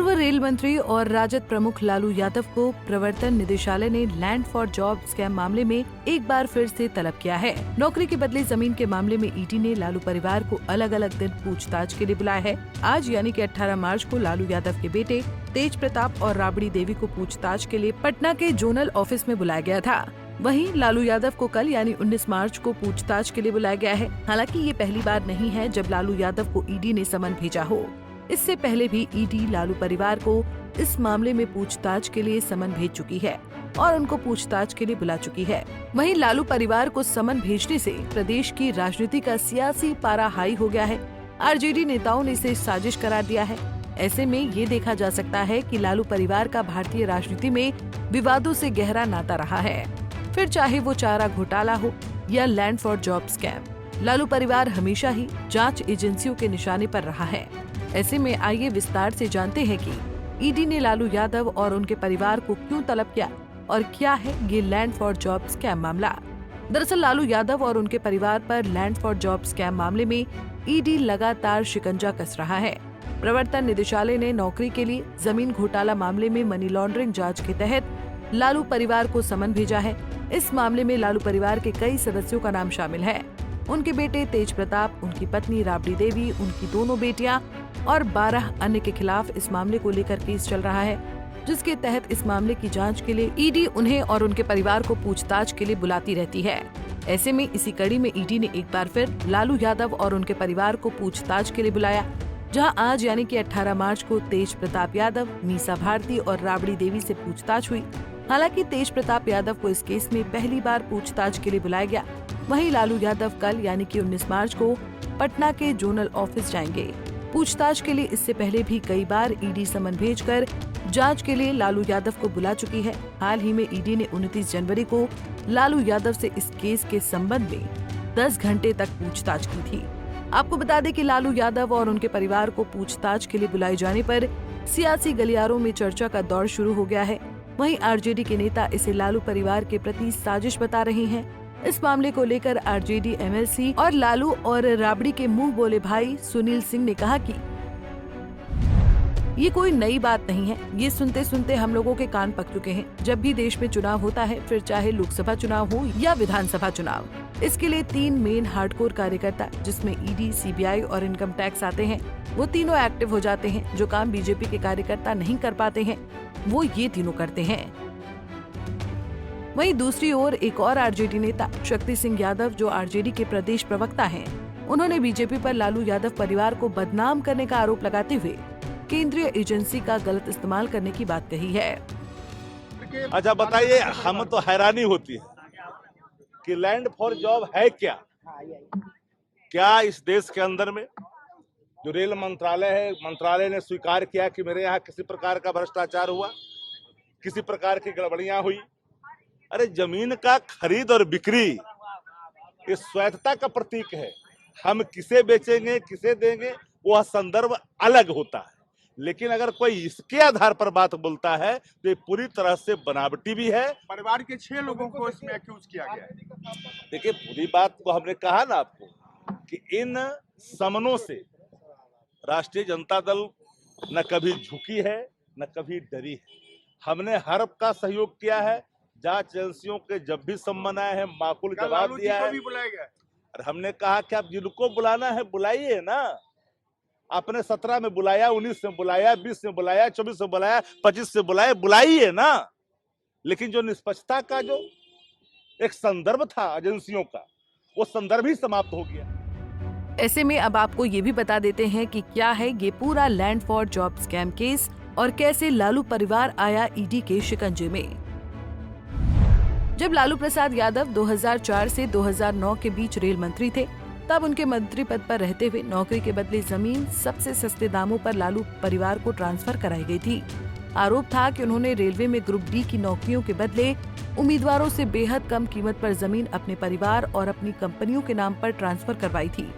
पूर्व रेल मंत्री और राजद प्रमुख लालू यादव को प्रवर्तन निदेशालय ने लैंड फॉर जॉब स्कैम मामले में एक बार फिर से तलब किया है। नौकरी के बदले जमीन के मामले में ईडी ने लालू परिवार को अलग अलग दिन पूछताछ के लिए बुलाया है। आज यानी कि 18 मार्च को लालू यादव के बेटे तेज प्रताप और राबड़ी देवी को पूछताछ के लिए पटना के जोनल ऑफिस में बुलाया गया था। वहीं लालू यादव को कल यानी 19 मार्च को पूछताछ के लिए बुलाया गया है। हालांकि ये पहली बार नहीं है जब लालू यादव को ईडी ने समन भेजा हो। इससे पहले भी ईडी लालू परिवार को इस मामले में पूछताछ के लिए समन भेज चुकी है और उनको पूछताछ के लिए बुला चुकी है। वहीं लालू परिवार को समन भेजने से प्रदेश की राजनीति का सियासी पारा हाई हो गया है। आरजेडी नेताओं ने इसे साजिश करार दिया है। ऐसे में ये देखा जा सकता है कि लालू परिवार का भारतीय राजनीति में विवादों से गहरा नाता रहा है, फिर चाहे वो चारा घोटाला हो या land for job scam. Lalu परिवार हमेशा ही जांच एजेंसियों के निशाने पर रहा है। ऐसे में आइए विस्तार से जानते हैं कि ईडी ने लालू यादव और उनके परिवार को क्यों तलब किया और क्या है ये लैंड फॉर जॉब स्कैम मामला। दरअसल लालू यादव और उनके परिवार पर लैंड फॉर जॉब स्कैम मामले में ईडी लगातार शिकंजा कस रहा है। प्रवर्तन निदेशालय ने नौकरी के लिए जमीन घोटाला मामले में मनी लॉन्ड्रिंग जांच के तहत लालू परिवार को समन भेजा है। इस मामले में लालू परिवार के कई सदस्यों का नाम शामिल है। उनके बेटे तेज प्रताप, उनकी पत्नी राबड़ी देवी, उनकी दोनों बेटियां और 12 अन्य के खिलाफ इस मामले को लेकर केस चल रहा है, जिसके तहत इस मामले की जांच के लिए ईडी उन्हें और उनके परिवार को पूछताछ के लिए बुलाती रहती है। ऐसे में इसी कड़ी में ईडी ने एक बार फिर लालू यादव और उनके परिवार को पूछताछ के लिए बुलाया, जहां आज यानी कि 18 मार्च को तेज प्रताप यादव, मीसा भारती और राबड़ी देवी से पूछताछ हुई। हालांकि तेज प्रताप यादव को इस केस में पहली बार पूछताछ के लिए बुलाया गया। वहीं लालू यादव कल यानी कि 19 मार्च को पटना के जोनल ऑफिस जाएंगे। पूछताछ के लिए इससे पहले भी कई बार ईडी समन भेजकर जांच के लिए लालू यादव को बुला चुकी है। हाल ही में ईडी ने 29 जनवरी को लालू यादव से इस केस के संबंध में 10 घंटे तक पूछताछ की थी। आपको बता दें कि लालू यादव और उनके परिवार को पूछताछ के लिए बुलाए जाने पर सियासी गलियारों में चर्चा का दौर शुरू हो गया है। वहीं आरजेडी के नेता इसे लालू परिवार के प्रति साजिश बता रहे हैं। इस मामले को लेकर आरजेडी एमएलसी और लालू और राबड़ी के मुंह बोले भाई सुनील सिंह ने कहा कि ये कोई नई बात नहीं है, ये सुनते सुनते हम लोगों के कान पक चुके हैं। जब भी देश में चुनाव होता है, फिर चाहे लोकसभा चुनाव हो या विधानसभा चुनाव, इसके लिए 3 मेन हार्डकोर कार्यकर्ता जिसमें ईडी, सीबीआई और इनकम टैक्स आते हैं, वो तीनों एक्टिव हो जाते हैं। जो काम बीजेपी के कार्यकर्ता नहीं कर पाते हैं, वो ये तीनों करते हैं। वहीं दूसरी ओर एक और आरजेडी नेता शक्ति सिंह यादव, जो आरजेडी के प्रदेश प्रवक्ता हैं, उन्होंने बीजेपी पर लालू यादव परिवार को बदनाम करने का आरोप लगाते हुए केंद्रीय एजेंसी का गलत इस्तेमाल करने की बात कही है। अच्छा बताइए, हम तो हैरानी होती है कि लैंड फॉर जॉब है क्या? क्या इस देश के अंदर में जो रेल मंत्रालय है, मंत्रालय ने स्वीकार किया कि मेरे यहाँ किसी प्रकार का भ्रष्टाचार हुआ, किसी प्रकार की गड़बड़ियां हुई? अरे जमीन का खरीद और बिक्री ये स्वायत्तता का प्रतीक है। हम किसे बेचेंगे, किसे देंगे, वह संदर्भ अलग होता है। लेकिन अगर कोई इसके आधार पर बात बोलता है तो ये पूरी तरह से बनावटी भी है। परिवार के 6 लोगों को इसमें एक्यूज किया गया है। देखिए, पूरी बात को हमने कहा ना आपको कि इन समनों से राष्ट्रीय जनता दल न कभी झुकी है न कभी डरी है। हमने हर का सहयोग किया है। जांच एजेंसियों के जब भी सम्मन आए हैं, माकूल जवाब दिया है। बुलाया गया और हमने कहा कि आप जिनको बुलाना है बुलाइए ना। आपने 17 में बुलाया, 19 में बुलाया, 20 में बुलाया, 24 में बुलाया, 25 से बुलाया, बुलाइए ना। लेकिन जो निष्पक्षता का जो एक संदर्भ था एजेंसियों का, वो संदर्भ ही समाप्त हो गया। ऐसे में अब आपको ये भी बता देते हैं कि क्या है ये पूरा land for job scam case और कैसे लालू परिवार आया ईडी के शिकंजे में। जब लालू प्रसाद यादव 2004 से 2009 के बीच रेल मंत्री थे, तब उनके मंत्री पद पर रहते हुए नौकरी के बदले जमीन सबसे सस्ते दामों पर लालू परिवार को ट्रांसफर कराई गई थी। आरोप था कि उन्होंने रेलवे में ग्रुप डी की नौकरियों के बदले उम्मीदवारों से बेहद कम कीमत पर जमीन अपने परिवार और अपनी कंपनियों के नाम पर ट्रांसफर करवाई थी।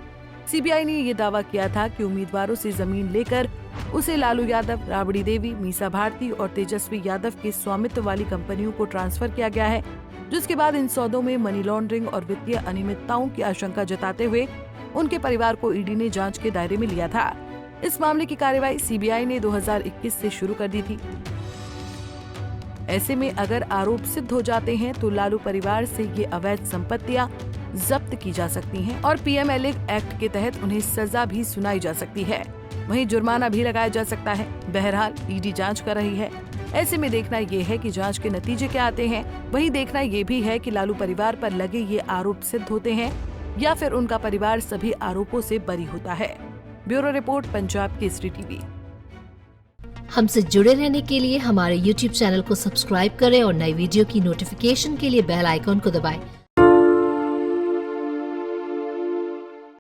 सीबीआई ने ये दावा किया था कि उम्मीदवारों से जमीन लेकर उसे लालू यादव, राबड़ी देवी, मीसा भारती और तेजस्वी यादव के स्वामित्व वाली कंपनियों को ट्रांसफर किया गया है, जिसके बाद इन सौदों में मनी लॉन्ड्रिंग और वित्तीय अनियमितताओं की आशंका जताते हुए उनके परिवार को ईडी ने जांच के दायरे में लिया था। इस मामले की कार्रवाई सीबीआई ने 2021 से शुरू कर दी थी। ऐसे में अगर आरोप सिद्ध हो जाते हैं तो लालू परिवार से ये अवैध संपत्तियां जब्त की जा सकती हैं और पीएमएलए एक्ट के तहत उन्हें सजा भी सुनाई जा सकती है। वहीं जुर्माना भी लगाया जा सकता है। बहरहाल ईडी जांच कर रही है। ऐसे में देखना ये है कि जांच के नतीजे क्या आते हैं। वहीं देखना ये भी है कि लालू परिवार पर लगे ये आरोप सिद्ध होते हैं या फिर उनका परिवार सभी आरोपों से बरी होता है। Bureau report, Punjab Kesari TV. हमसे जुड़े रहने के लिए हमारे YouTube चैनल को सब्सक्राइब करें और नई वीडियो की नोटिफिकेशन के लिए बेल आइकॉन को दबाएं।